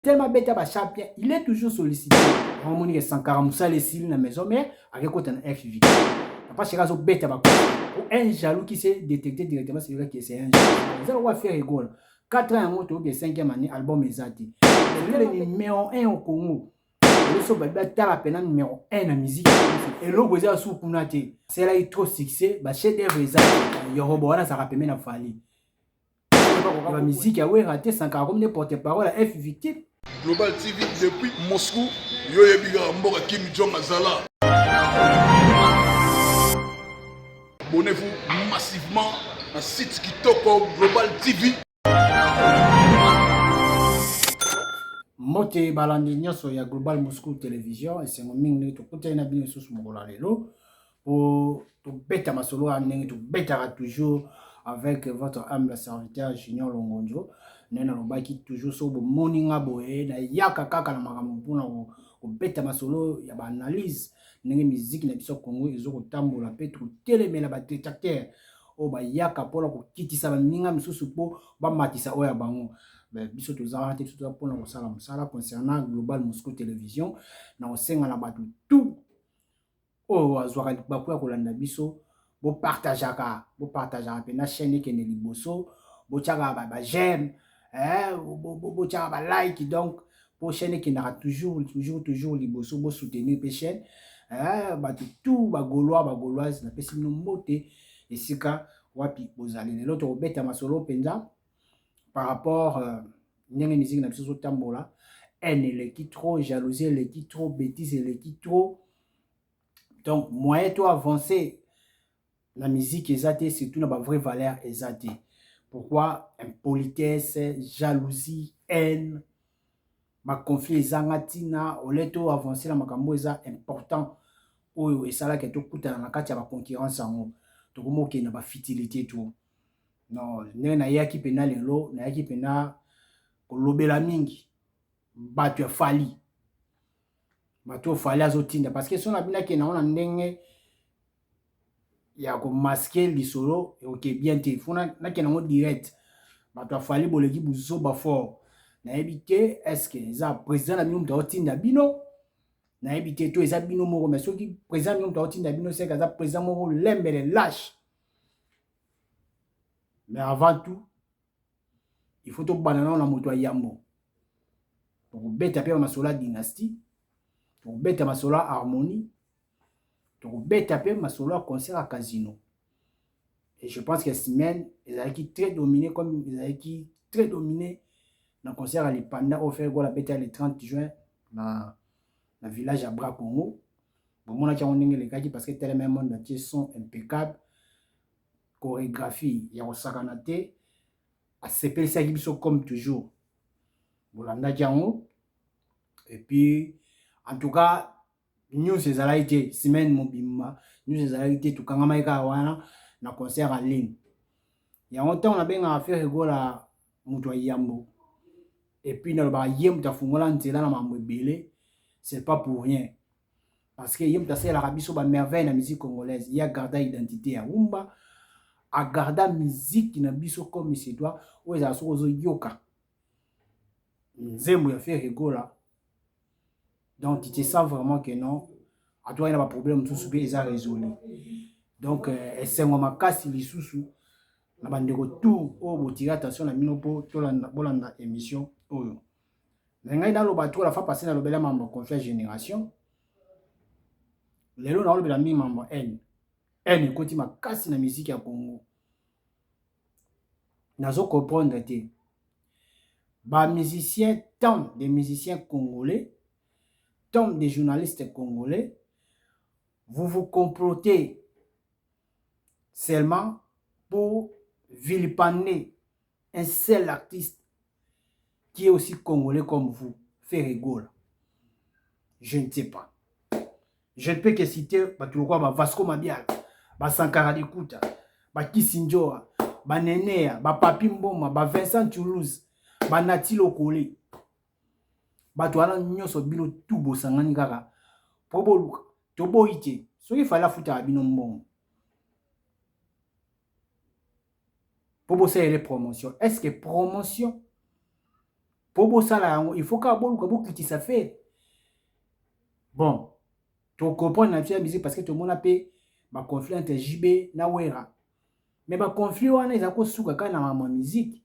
tellement bête à champion, il est toujours sollicité. On dit que Sankara Moussa les cils dans la maison, mais avec côté un FV. Papa Chira zo bête à un jaloux qui s'est détecté directement, c'est lui qui est un jaloux. Ça va faire rigole. 4 ans en moto, 5e année, album Ezati. C'est le numéro 1 au Congo. Le so baba tala pena numéro 1 na musique. Et le goza sous kunate. C'est là il trop succès, ba chef d'œuvre Ezati. Yorobo wana ça rappelle na Fali. La musique a ouais raté Sankara comme des porte-parole à F victime. Global TV depuis Moscou, Yoye Biga Mboka Kim Jong Azala. Abonnez-vous massivement à site Kitoko Global TV. Mote balandi nyoso ya Global Moscou Télévision et c'est mon mingi to côté na bien sous mokola lelo pour to beta masolo ndenge to beta toujours avec votre humble serviteur Junior Longonjo nena lobaki toujours so bo moninga boye na yaka kaka na makambo mpona ko beta masolo ya ba analyse ndenge musique na biso Congo ezo ko tambola pe to telemela ba détecteur o ba yaka pola ko kitisa ba ninga misusu po ba matisa oya bango. Biso tozala te surtout pour la sala concernant Global Moscou Télévision na osenga na batu tout o azwaka baku ya kolanda biso bo partageaka pe na chaîne ke ne liboso bo tchaka ba j'aime bo tchaka ba like donc pour chaîne qui n'a toujours liboso bo soutenir pe chaîne batu tout ba gauloise na pesi no mbote esika wapi bozali lelo to beta masolo penza par rapport ndenge musique na biso tambola haine eleki trop jalousie eleki trop bêtise eleki trop donc moyen to avancer la musique ezate surtout na ba vraie valeur ezate pourquoi impolitesse jalousie haine ba conflit ezanga tina oleto avancer na makambo eza important oyo esala ke to kutana na kati ya ba concurrence yango to komoke na ba futilité tout. Non, ndenge na yaki pena lelo na yaki pena kolobela mingi bato ya Fali bato Fali azotinda parce que son abina ke na ona ndenge ya ko masquer lisolo et OK bien te fona na ke na ngo direct bato ya Fali boleki buzoba fort na ebité est-ce que za président na bino mto tinda bino na ebité to eza bino moko mais soki président bino mto tinda bino c'est que za président moko lembele lâche. Mais avant tout, il faut tout banana na moto yambo. Pour beta pe masola dynastie, pour beta masola harmonie, pour beta pe masola concert à casino. Et je pense que semaine, ils avaient qui très dominé comme ils avaient qui très dominé dans le concert à l'Ipanda offert la beta le 30 juin dans le village à Bras Congo. Bon, mon a on les gars parce que tel même monde de son impeccable. Chorégraphie, il y a Osakanate, à CPLC Gibiso comme toujours. Bolanda Django. Et puis, en tout cas, nous, c'est à été, semaine Mobima, nous, c'est à été, tout Kangamaika Wana, na concert en ligne. Il y a longtemps, on a bien à faire rigola Moutoua Yambo. Et puis, dans le bar, Yem Tafungola, Ntela, na Mamouebele, c'est pas pour rien. Parce que Yem Tassé, l'Arabie, sur la merveille de la musique congolaise, il y a gardé l'identité à Wumba. À garder la musique na biso comme il doit ou les asos yoka nzembo ya faire rigola donc tu te sens vraiment que non à toi il y a pas problème tout souper ils a résolu donc c'est moi makasi lisusu na bande retour au botira attention na minopo to la bolanda émission oyo mais ngai dans le bateau la fois passer dans le bel membre conférence génération lelo na le bel membre N côté makasi na musique ya Congo. Nazo comprendre te. Ba musiciens, tant de musiciens congolais, tant de journalistes congolais, vous vous complotez seulement pour vilipender un seul artiste qui est aussi congolais comme vous, fait rigole. Je ne sais pas. Je ne peux que citer Vasco Mabiala, Sankara Dikuta, Kisinjoa, Nenea, Papi Mboma, Vincent Toulouse, Nati Lokole. Wana nyoso bino tout bosangani kaka. Pobo tobo ite. Soki fala futa bino mbongo. Pobo c'est les promotions. Est-ce que promotion pour ça là, il faut qu'à bon que ça fait. Bon, tu comprends la musique parce que tout le monde a payé ma conflit entre JB na Wera. Mais ma conflit on est à cause souka kana ma musique.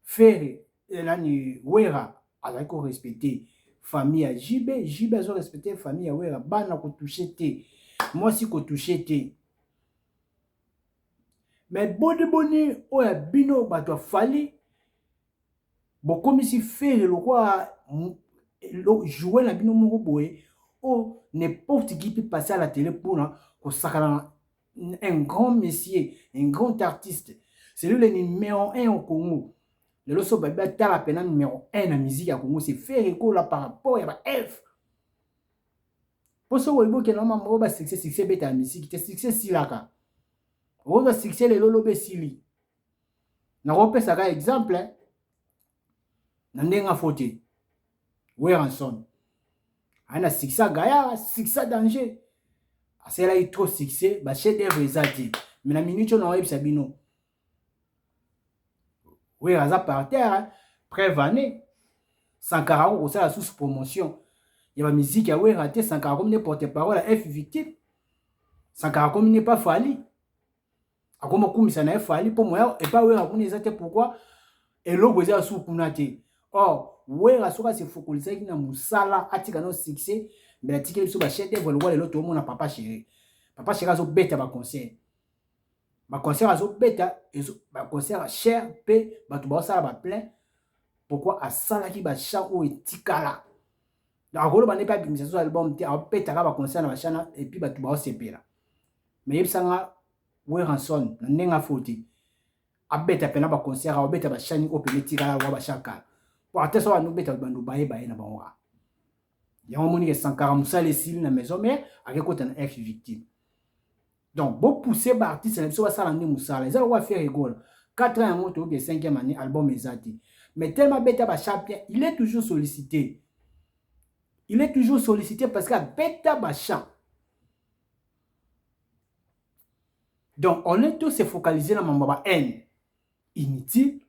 Faire là ni Wera avec respecter famille à JB, JB a respecté famille à Wera, bana ko toucher té. Moi si ko toucher té. Mais boni oya bino bato fali bon comme si faire le quoi jouer la bino moko boye oh n'importe qui peut passer à la télé pour un grand monsieur, un grand artiste. C'est lui le numéro 1 au Congo. Le loso baba tala pena numéro 1 la musique à Congo, c'est faire écho là par rapport à F. Pour ça on que normalement ba succès beta musique, c'est succès silaka. On va succès le lolo be sili. Na repesa ka exemple na ndenga fote. Weranson. Ana succès gaya, succès danger. C'est là il trop succès, ba chef d'œuvre ezati. Mais na minute on a sabino. Oui, raza par terre, prévané. Sankara au ça la sous promotion. Il y a la musique à oui raté Sankara comme ne porte-parole à F victime. Sankara comme n'est pas fali. A comme comme ça n'a fali pour moi et pas oui raconter exactement pourquoi et l'eau à sous kunate. Or, oui rasoka se focaliser qui na musala atika no succès, mais la ticket sur ba chef d'œuvre le l'autre tout le monde papa chéri. Papa chéri zo bête ba concert. Ba concert azo beta et ba concert cher pe ba to ba sala ba plein pourquoi a sala ki ba chant o etikala donc rolo ba ne pas bimisation album te a beta ka ba concert na ba chana et puis ba to ba sepela mais yebsanga Weranson na nenga foti a beta pe na ba concert a beta ba chani o pe etikala wa ba chaka pour atteindre ça nous beta ba no baye na ba wa ya mo moni ke Sankara musale sil na maison mais avec côté na ex victime. Donc, bon pousser par artiste, c'est ça l'année moussala. Ça va faire rigole. 4 ans, on trouve que 5e année, album Ezati. Mais tellement bête à Bachapien, il est toujours sollicité. Il est toujours sollicité parce que bête à Bachap. Donc, on est tous focalisés dans ma haine. Inutile.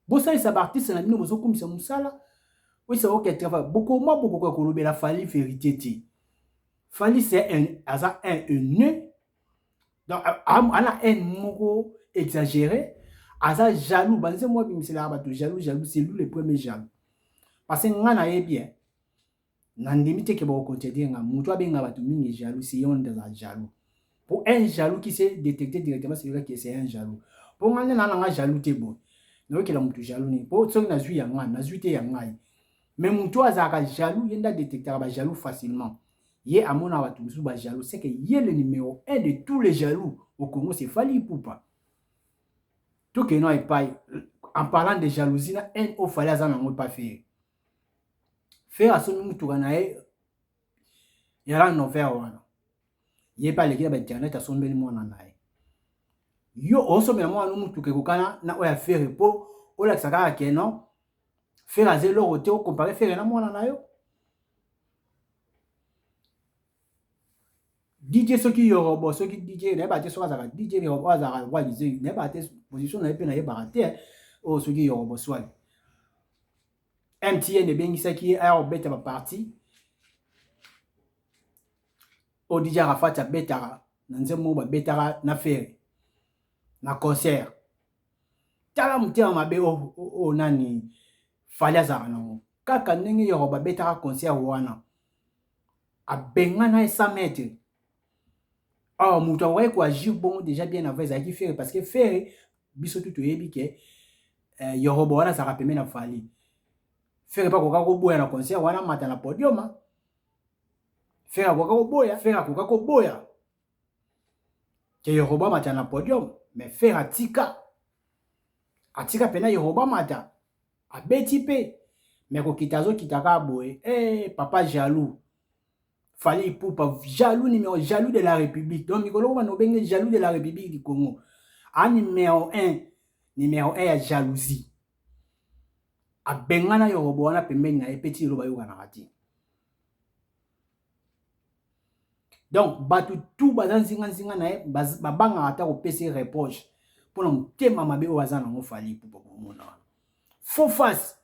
Bon, ça, c'est artiste, c'est l'année comme ça moussala. Oui, c'est ok, beaucoup de la fali vérité. Fali c'est un nœud. Donc, on a un mot exagéré. Asa jaloux. Parce que moi, c'est là, jaloux, c'est lui le premier jaloux. Parce que on a bien. Nandimite que bon côté dire nga mutu abenga batu mingi jaloux, c'est on des jaloux. Pour un jaloux qui s'est détecté directement, c'est vrai que c'est un jaloux. Pour moi, on a jaloux te bon. Donc, il a mutu jaloux ni. Pour ceux qui n'a joué yanga, n'a joué te yanga. Mais mutu azaka jaloux, il a détecté jaloux facilement. Yé à mon avis, jaloux, c'est que yé le numéro 1 de tous les jaloux au Congo, c'est Fali Poupa. Tout que non est pas. En parlant de jalousie, un au Fali Azan n'a pas fait. Faire à son tour en aïe, il y a un offert. Yé pas les gars d'internet à son bel monde en aïe. Yo, also, mais moi, nous, tout que Kokana n'a pas fait repos, ou la Sakara qui est non. Faire à zéro au théo, comparer faire un monde en aïe. DJ ceux qui yorobo ceux qui DJ n'est pas sur la DJ yorobo azara walize n'est pas position na peine na baraté o ceux qui yorobo soit MTN bien qui ça qui est à beta parti o DJ Rafat beta na nzemo ba beta na faire na concert tala mutema mabe o nani fali azara na kaka ndenge yoroba beta concert wana abenga na 100 mètres. Ah, mouton ouais quoi agir bon déjà bien avant ça qui fait parce que faire biso tout yebi ke yorobo wana ça rapeme na fali faire pas koka ko boya na concert wana mata na podium faire koka ko boya faire koka ko boya ke yorobo mata na podium mais faire atika pena yorobo mata abeti pe mais ko kitazo kitaka boye papa jaloux Fali Poupa, jaloux numéro jaloux de la République. Donc, Nicolas, on a jaloux de la République du Congo. En numéro 1 est jalousie. A Bengana Yorobo, on a pemben na petit robayo ganarati. Donc, batu tout bazan zinga na babanga ata au PC reproche pour nous thème mabe o azana mo Fali Poupa ko mona. faux face.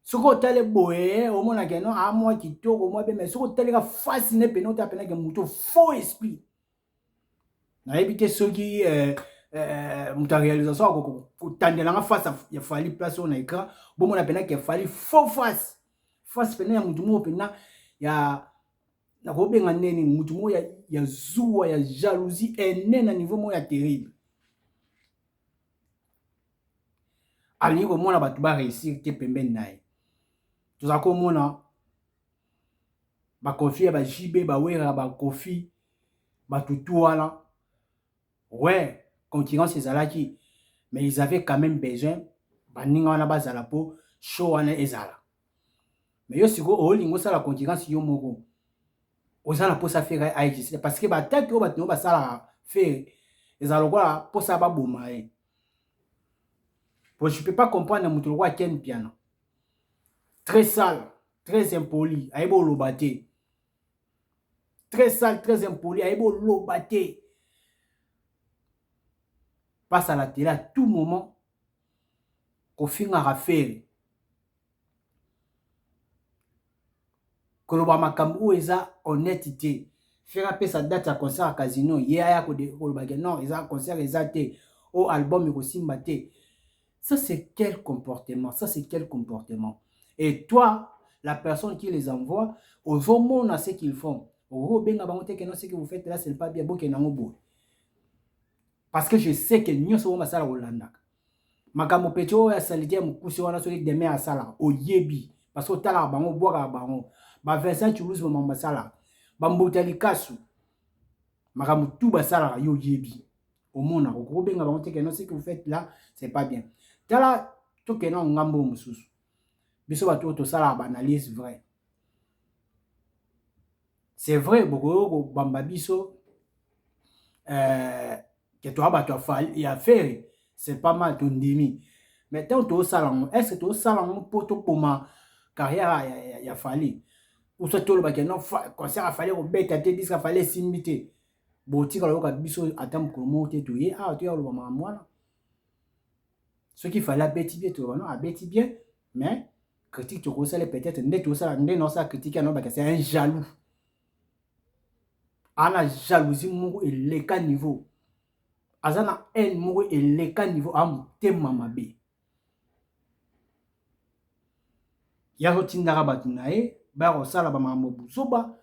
Ce que tu as les boé, au moins, il y a un mois qui tourne, au moins, mais ce que tu as les face, n'est pas non, tu as un faux esprit. Na évité ceux qui muta réalisation ko tandela nga face ya fali place on écran bon mon appena que fali faux face pena ya mutu mo pena ya na ko benga neni mutu mo ya zuwa ya jalousie ene na niveau mo ya terrible ali ko mona batu ba réussir ke pembeni nae toza ko mona ba confier ba JB ba wera ba Kofi ba tutu wana. Ouais, concurrence ezalaki, mais ils avaient quand même besoin baninga wana bazala po show wana ezala. Mais yo siko olingo sala concurrence yo moko. Ozala po sa faire AIGC parce que bataki o batino basala faire ezala kwa po sa ba boma e. Bon, je peux pas comprendre mutu roi Ken piano. Très sale, très impoli, aibo lobate. Très sale, très impoli, aibo lobate. Passe à la télé à tout moment qu'on finit à faire. Que le Bamakambu est honnêteté. Faire appeler sa date à concert à Casino. Yaya non, ils ont concert exacté. Au album et aussi maté. Ça c'est quel comportement? Ça c'est quel comportement? Et toi, la personne qui les envoie, aux hommes, on a ce qu'ils font. Au ce que vous faites là, c'est pas bien. Parce que je sais que nous sommes à Hollanda. Makambo pecho ya salite mukusi wana soki demain à sala o yebi parce que tala bango boka bango ba Vincent Toulouse mama sala ba mbotali kasu makambo tout ba sala yo yebi au mona ko benga bango teke non ce que vous faites là c'est pas bien tala to ke non ngambo mususu biso ba to sala ba analyse vrai c'est vrai boko bamba biso que toi ba to fa ya faire c'est pas mal ton demi. Mais tant que salon, est-ce que tu as salon pour tout ma carrière il a fallu ou ça tout le bac non concert a fallu au bête à te dire qu'il fallait s'imiter. Boti quand le biso attend pour monter tout y ah tu as le maman moi. Ce qu'il fallait bêti bien tout non à bêti bien mais critique tu conseilles peut-être net tout ça non ça critique non parce que c'est un jaloux. Ana jalousie mon et les cas niveau. Azana en moko eleka niveau am tema mabe ya rotindaka batu na ye ba kosala ba makambo buzoba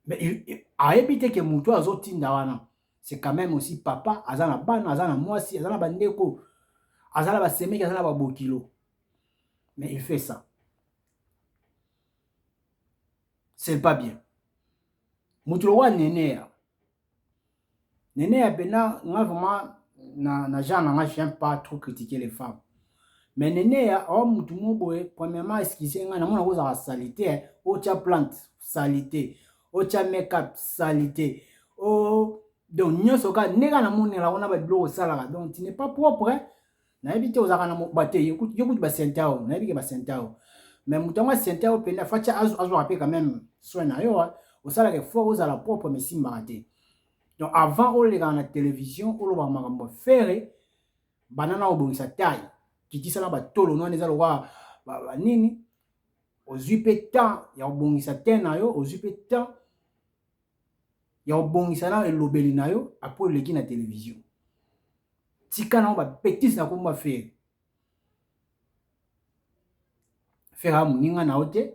mais ayebi te ke mutu azotinda wana c'est quand même aussi papa azana bana azana mwasi azana bandeko azana ba semeki azana ba bokilo mais il fait ça c'est pas bien. Mutu wa nene pena nga vraiment na genre nga j'aime pas trop critiquer les femmes mais nene ya o mutu mo boye premièrement excusez nga na mona ko za salité o tia plante salité o tia make-up salité o donc nyoso ka nega na monela ona ba bilo sala donc tu n'es pas propre na éviter aux akana mo baté écoute ba sentao na éviter ba sentao mais mutu nga sentao pena facha azu rappeler quand même soin na yo au salaire fort aux à la propre mais si maraté. Donc avant on les la télévision on le makambo faire banana au bon sa taille qui dit ça là ba tolo non les alwa ba nini aux UP temps ya bon sa tena yo aux UP temps ya bon sa na elobeli na yo après le qui na télévision tika na ba petit na ko ma faire am ninga na ote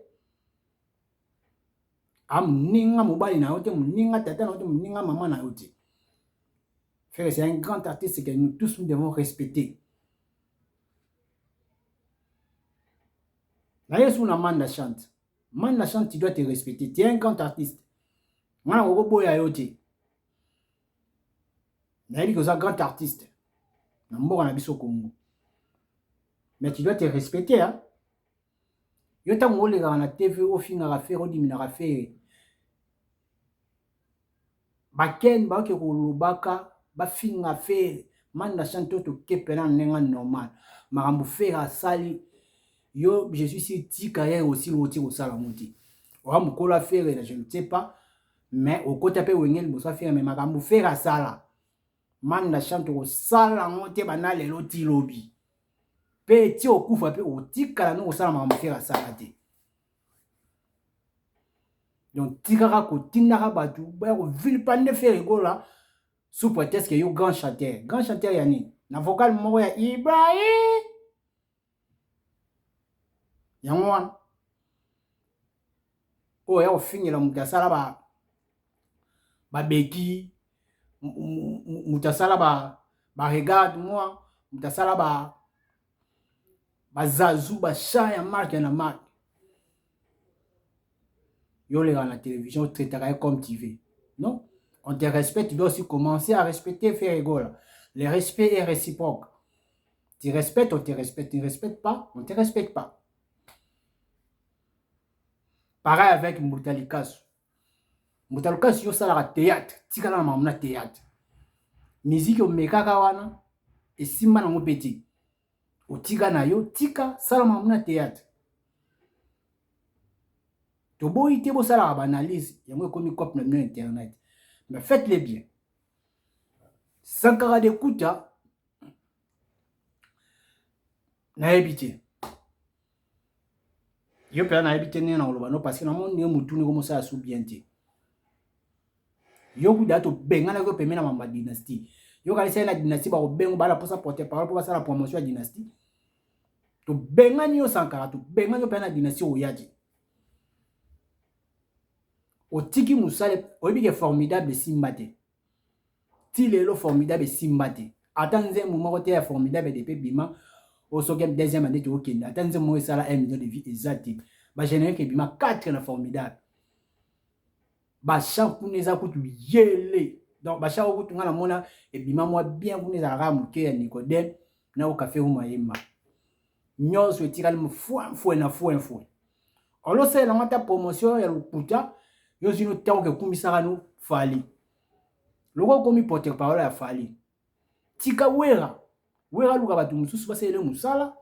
am ninga mobali na ote ninga tata na ote ninga maman na ote. Frère, c'est un grand artiste que nous tous nous devons respecter. D'ailleurs, si on a Manda chante, tu dois te respecter. Tu es un grand artiste. Moi, je suis un boy à yote. D'ailleurs, tu es un grand artiste. Mais tu dois te respecter. Hein? Yo ta mo le na TV au fin à faire au dimina faire. Baken ba ke ko lobaka ba finga faire Manda chante to kepena nenga normal. Makambo faire sali yo je suis si ti carrière aussi loti au sala monti. Wa mukola faire je ne sais pas mais au côté pe wengel bosa faire mais makambo faire sala. manda chante ko sala ngote bana lelo ti lobi pe ti okufa pe otikala no kosala makambo fere asala te. Donc tikaka kotindaka bato baya kovilipande fere gola sous prétexte que yo grand chanteur. Grand chanteur yani na vocal moko ya Ibrahim yango wana oyo ya kofingira moto asala babeki moto asala baregarde moi moto asala bazazu bachat ya marque na marque yo leka na télévision traitaka comme tu veux. Non, on te respecte, tu dois aussi commencer à respecter faire égale. Le respect est réciproque. Tu respectes, on te respecte. Tu ne respectes pas, on ne te respecte pas. Pareil avec Moutalikas. Moutalikas, yo sala théâtre. Tika na mamna théâtre. Musique au mekaka wana. Et simba na petit. O tika na yo, tika sala mamna théâtre. Tobo ite bo sala banalise. Yango komi cop na internet. Mais faites-les bien. Sankara de Kouta, na habité. Yo pe na habité na olobano parce que na monde mutu ne comme ça sous bien té. Yo kuda to benga na ko pe na mamba dynastie. Yo ka esa na dynastie ba ko benga ba la pour ça porter parole pour ça la promotion à dynastie. To benga ni yo Sankara to benga yo pe na dynastie o yadi. O tiki musale oyebi ke formidable simbate. Ti lelo formidable simbate. Attendez un moment où tu es formidable depuis bima au second deuxième année tu okenda. Attendez un moment ça la 1 million de vie exact. Ba générer que bima 4 na formidable. Ba champ kuneza kutu yele. Donc ba champ kutu ngana mona et bima moi bien kuneza ramuke ya Nicodème na au café ou mayema. Nyos wetikali mfou na fou. Olo c'est la mata promotion ya lukuta yo zino tawo ke kumisaka no fali. Loko komi porter parole ya fali. Tika wera luka batu mususu basele musala.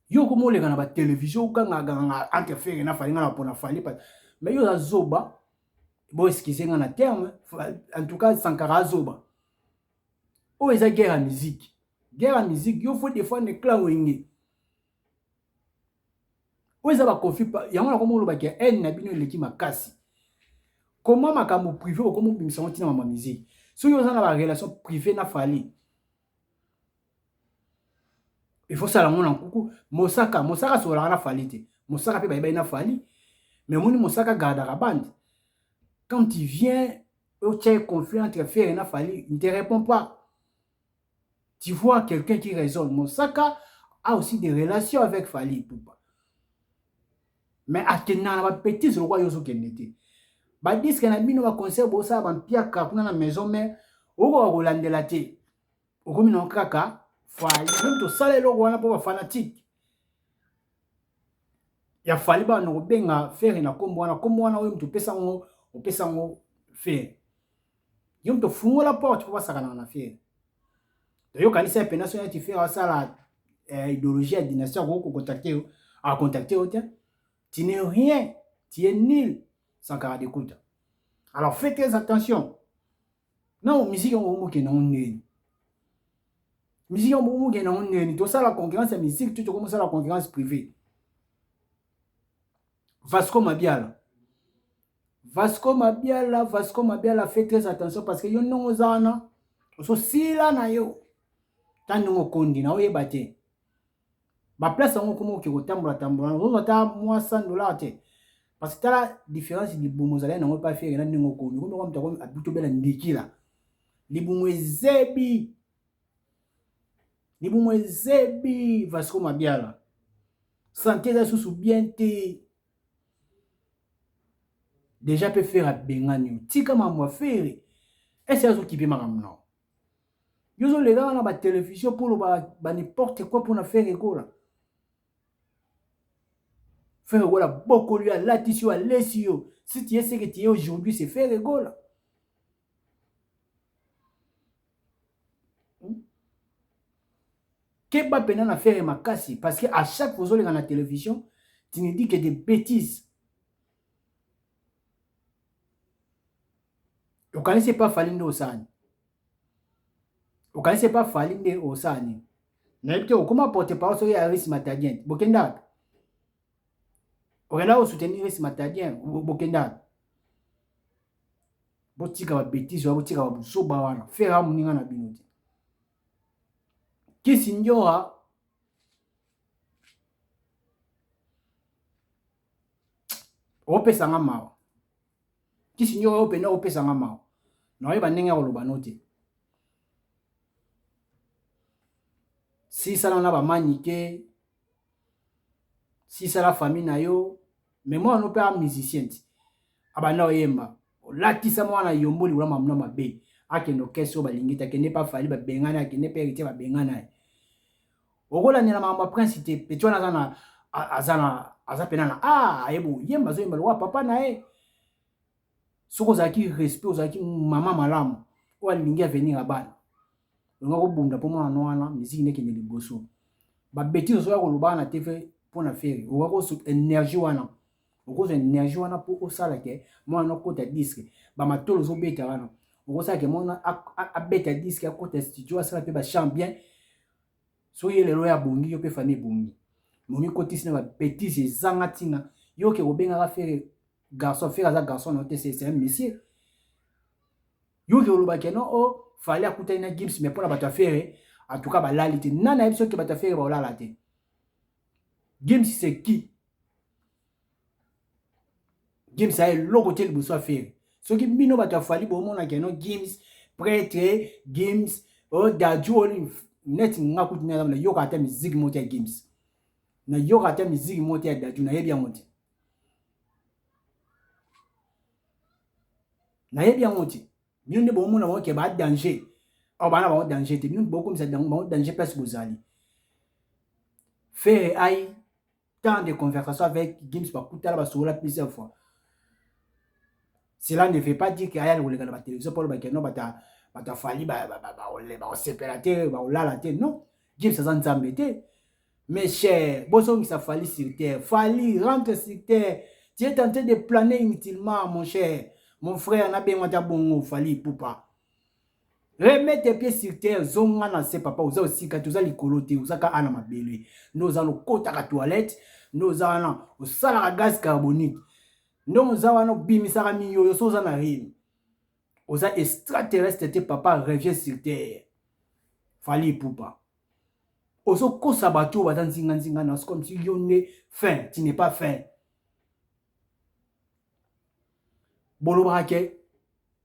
Yo komo leka na ba télévision ukanga interfere na fali ngana pona fali pa. Mais yo azoba bo excuser ngana terme en tout cas Sankara azoba. O eza guerre à musique. Guerre à musique yo faut défendre clan wenge. O eza ba conflit yango na komo lo ba ke en na bino leki makasi. Comment makambo privé ou comment bimisa ntina ma musique si vous avez une relation privée na fali il faut ça la mona kuku Mosaka sur la fali te Mosaka pe ba na fali mais moni Mosaka garde la bande quand il vient au tient conflit entre Fer et na fali il ne te répond pas tu vois quelqu'un qui raisonne Mosaka a aussi des relations avec Fali Poupa mais atena na ba petit sur quoi yo so kenete ba disque na bino ba concert bo sa ba mpiaka kuna na maison mère oko ko landela te oko mino kaka Fali même to sala eloko wana po ba fanatique ya Fali ba no benga Fer na kombo wana oyo mtu pesa ngo Fer yo mtu fungola porte po basaka na Fer to yo kanisa pe national ti Fer sala idéologie à dynastie ko contacter à contacter autant tu n'es rien tu es nul Sankara de Kouta. Alors faites très attention. Non, musique on mouke na onne. Musique on mouke na onne. Tout ça la concurrence musique, tout comme ça la concurrence privée. Vasco Mabiala fait très attention parce que yo non ozana. So sila na yo. Tandongo kondi na oyeba te. Ba place on komo ke kotambola. On ata moi $100 te. Parce que la différence de Boumozalé n'a pas fait rien de nous comme habitué bela ndikila. Libumwezebi Vasco Mabiala. Santé da sous bien te. Déjà peut faire à Bengani. Tika mamwa faire. Est-ce que qui peut m'amener? Yo les gars na ba télévision pour ba n'importe quoi pour na faire école. Faire voilà beaucoup lui à l'atisio à l'esio. Si tu es ce que tu es aujourd'hui, c'est faire rigole. Qu'est-ce que tu as fait ma casse? Parce qu'à chaque fois que tu la télévision, tu ne dis que des bêtises. okanisi pas fali nde osani okanisi pas fali nde osani nayebi te okoma porte parole soki ya Ris Matadien bokendaka okenda osoutenir Ris Matadien bokendaka botika babétise wana botika babuzoba wana fera moninga na bino te Kisi Njoha opesanga mawa Kisi Njoha openda opesanga mawa naoyeba ndenge ya koloba no te sisala na bamanike sisala famille na yo mais moi no pe a musicien ti abanda oyemba olatisa mwana yomboli wala mamuna mabe akende okesi oyo balingi te akende pa fali babengana akende pe héritier babengana okolandela makambo ya prince te peti wana aza pena na ayebo yemba azoyemba lokola papa na ye soki ozalaki respect ozalaki mama malamu oyo alingi avenir ya bana longa kobunda mpo mwana wana miziki ndekende liboso babétise osoki akoloba wana te fe mpo na fere okokoso énergie wana okozwa énergie wana mpo osala ke mwana okota diske bamatolo ozobeta wana okosala ke mwana abeta diske akota studio asala mpe bachamp bien soki ye lelo ya bongi yo mpe famille ebongi momi kotisi na babétise ezanga ntina yo oke kobengaka fere garçon fere aza garçon na yo te c'est un monsieur yo oke kolobaki no o fali akutani na Gims mais mpona bato ya fere en tout cas balali te nani ayebi soki bato ya fere baolala te Gims c'est qui Gims aye eloko te liboso ya fere soki bino bato ya fali bomonaki no Gims prêtre Gims daju oli neti nga kuti na yoka ata miziki moko ya Gims na yoka ata miziki moko ya daju nayebi yango te nayebi yango te bino nde bomona bango ke badanger awa bana bango danger te bino bokomisa bango danger place bozali fere ai tant de conversation avec Gims bakutala basokola plusieurs fois cela ne veut pas dire que aya koleka na batelevizio mpo lobaki no bato afali baosepela te baolala te non Gims aza nzambe te mes chers bozongisa fali sur terre fali rentre sur terre tu es tenté de planer inutilement mon cher mon frère nabengwa ta bongo fali pupa remets tes pieds sur terre zonga na se papa oza osika te oza likolo te ozaka ana mabele nde oza lokotaka toilette nde oza wana osalaka gaz carbonique nde oza wana obimisaka miyoyo so oza na rime oza extraterrestre te papa revient sur terre fali pupa ozokosa bato oyo baza nzinga na comme si yo nde fin tu n'es pas fin bolobaka ke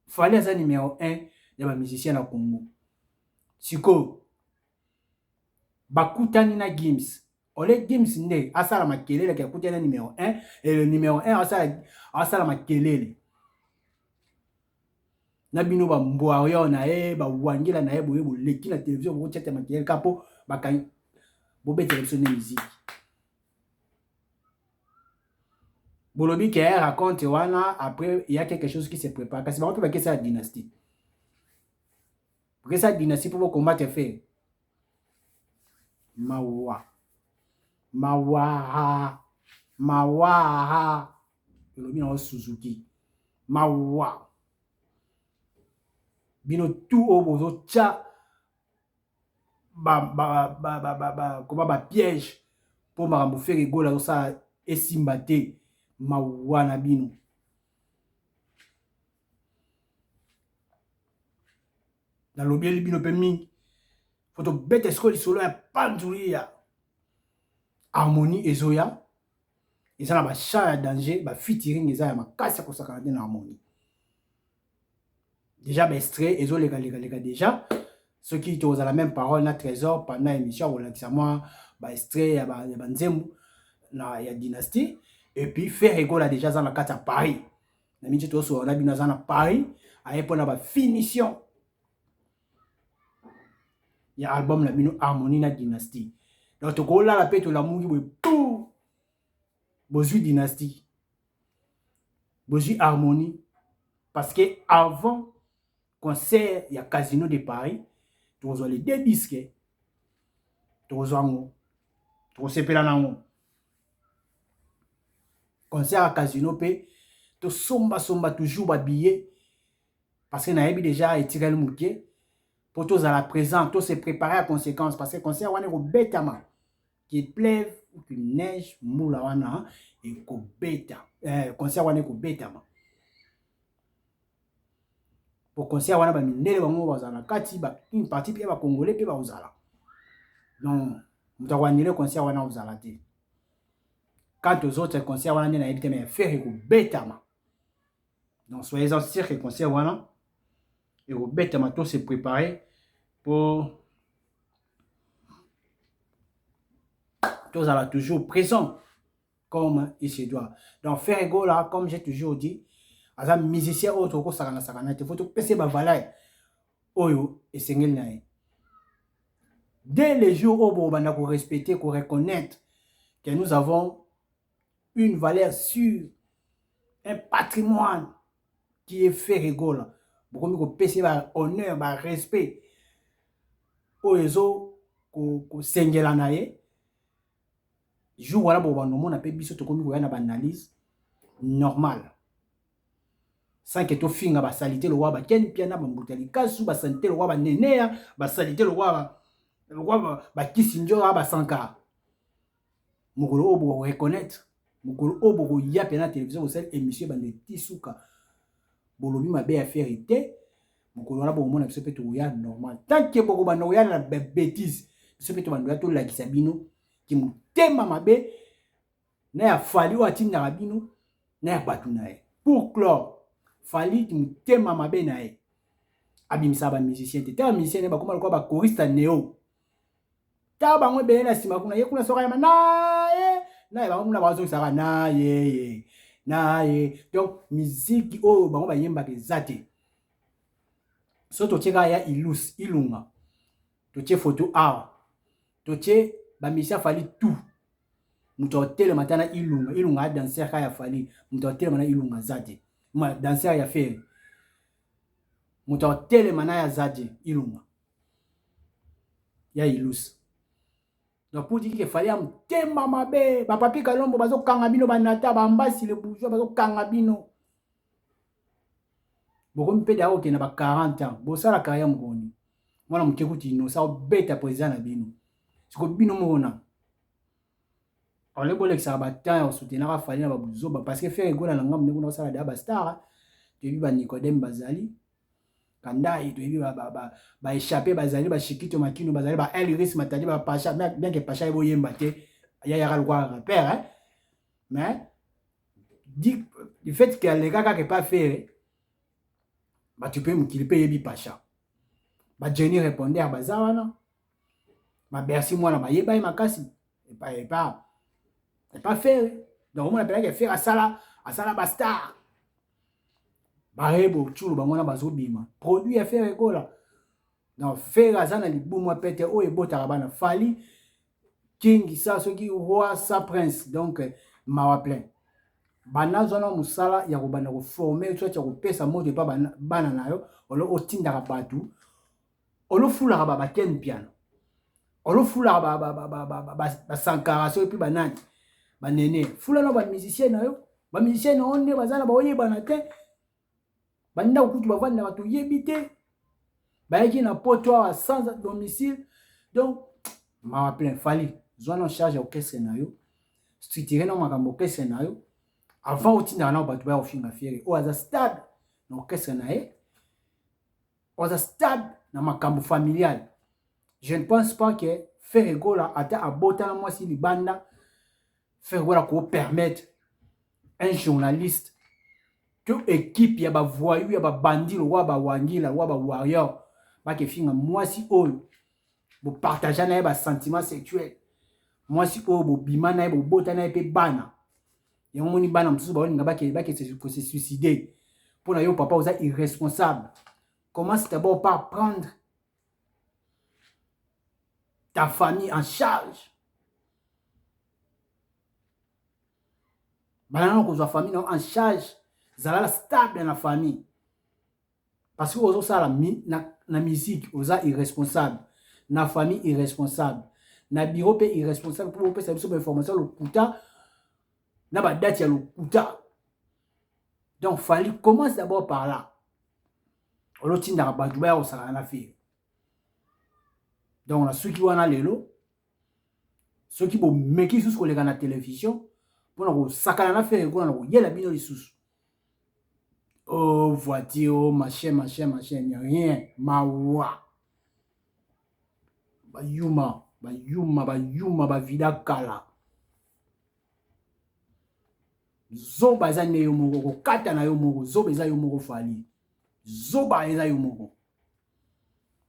fali aza numéro 1 ya bamusicien na Congo sikoyo bakutani na Gims ole Gims nde asala makelele ke akutani na numéro 1 et le numéro 1 asala makelele na bino bambwa yo na ye bawangela na ye boye boleki na télévision bokotiata makelele kapo bakangi bobetela biso nde miziki bolobi ke raconte wana après il y a quelque chose qui se prépare kasi bango mpe bakesa ya dynastie bakesa ya dynastie mpo bokombate fe mawaha elobi nango Suzuki mawa bino tu oyo bozotya koma bapiège mpo makambo fere egola azosala esimba te mawa na bino nalobeli bino mpe mingi fo tobeta sikoyo lisolo ya panzuli ya harmonie ezoya eza na bachat ya danger bafeaturing eza ya makasi ya kosakana te na harmonie déjà baextrait ezoleka déjà soki tozala même parole na trésor pendant émission akolakisa mwa baextrait ya banzembo ya dynastie et puis faire egola déjà aza na kati ya Paris na mingi tosola na bino aza na Paris aye mpona bafinition ya album na bino harmonie na dynastie donc tokolala mpe tolamuki boye pou bozwi dynastie bozwi harmonie parce que avant concert ya Casino de Paris tokozwa les deux disques tokozwa yango tokosepela nango concert ya Casino mpe tosomba toujours babillet parce que nayebi déjà etikali muke pour tous à la présent, tous se préparer à conséquence parce que concert wana ko betama qu'il pleuve ou qu'il neige mula wana et ko beta concert wana ko betama pour concert wana ba mindele bango bazala kati ba une partie pe ba congolais pe ba uzala donc mutakwandile concert wana uzala te quant aux autres concerts wana nde nayebi te mais faire ekobetama donc soyez-en sûrs que concert wana ekobetama to se préparer pour tozala toujours présent comme il se doit donc faire ego là comme j'ai toujours dit aza musicien oyo tokosakana sakana te faut topesa bavaleur oyo esengeli na ye dès les jours oyo bobanda korespecter koreconnaître que nous avons une valeur sûre, un patrimoine qui est fait rigolo. Beaucoup de personnes ont honneur, respect. Oezo ko sengela na ye. Jour wala bo banomo na pe biso to komi ko yana ba analyse normal. Sans que to finga ba salité le roi ba ken piana ba mbutali kasu ba salité le roi ba nenea ba salité le roi ba kisinjo ba sanka. Mokolo obo reconnaître mokolo oyo bokoya mpe na télévision kosala émission bande tisuka bolobi mabe ya faire te mokolo wana bokomona biso mpe tokoya normal tant ke bokobanda koya na babétise biso mpe tobanda koya tolakisa bino ki motema mabe na ya Fally oyo atindaka bino na ya bato na ye pour clore Fally motema mabe na ye abimisaka bamusicien te ta bamusicien ne bakoma lokola bakoriste neo ta bango ebele na nsima kuna ye kuna soka yama na ye na bango muna bazongisaka na ye donc musique oyo bango bayembaka eza te so totie kaka ya ilunga totie photo awa totie bamisien Fally tout moto otelema ta na ilunga ya danser kaka ya Fally moto otelema na ilunga za te danser ya fere moto otelema na ya za te ilunga ya ilusi donc pour dire que Fally a motema mabe bapapi kalombo bazokanga bino banata bambasi le bourgeois bazokanga bino bokomi mpe dako okende ba 40 ans bosala carrière mokoni mwana moke kuti inosa obeta président na bino siko bino mokona ole bolekisaka batemps ya kosutenaka Fally na babuzoba parce que faire egola na ngambo ndenge kuna kosala deya bastar toyebi banicodème bazali kandai toyebi baéchappé bazali bashikito makino bazali ba Elris Matadi ba Pacha bien que Pacha eboyemba te yaka lokwa rappeur mais du fait que les gars kaka pas faire tu peux mokili mpe yebi Pacha ba Jenny répondeur baza wana ba Bercy mwana bayeba ye makasi pas faire donc on appelle que faire asala ba star barebo tshulu bangona bazobima produit ya faire ekola donc faire aza na libumu apete oyo ebotaka bana Fally king sa soki roi sa prince donc mawa plein banazwana musala ya kobanda koformer soit ya kopesa moto epa bana na yo olo otindaka bato olofulaka babaken piano olofulaka basankara so epi banani banene fula na bamusicien na yo bamusicien na yo nde baza na baoyebana te banda kutu bavandaka toyebi te bayaki na poto awa sans domicile donc mawa plein Fally zwana en charge ya orchestre na yo structuré na makambo orchestre na yo avant otindaka na bato baya kofinga fiere oyo aza stable na orchestre na ye oyo aza stable na makambo familial je ne pense pas que faire egola ata abotana mwasi libanda faire egola ko permettre un journaliste que équipe ya bavoyou ya babandi lokola bawangila lokola bawarrior bakefinga mwasi oyo bopartage na ye basentiment sexuel mwasi oyo bobima na ye bobota na ye mpe bana yango moni bana mosusu baolinga bakose suicider mpona yo papa oza irresponsable. Commence d'abord par prendre ta famille en charge. Banana kozwa famille en charge, zala stable dans la famille. Parce que ozo sala na musique, oza irresponsable. Na famille irresponsable. Na bureau pe irresponsable pour pe savoir information le kuta na ba date ya le kuta. Donc Fally commence d'abord par là. olotinda bato baya kosala na fe donc na soki wana lelo soki bo meki susu koleka na télévision pona ko sakana na fe ko na ko yela bino lisusu oh voiture oh machin rien mawa ba vida kala zoba eza ne yo moko kokata na yo moko zoba eza yo moko fali zoba eza yo moko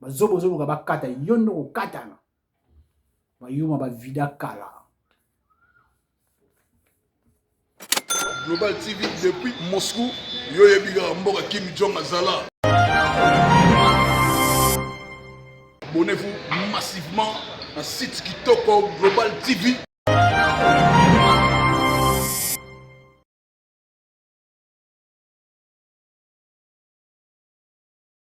bazobo zoluka bakata yo ndo kokatana bayuma ba vida kala. Global TV depuis Moscou yo yebiga mboka Kim Jong azala. Abonnez-vous massivement à site Kitoko Global TV.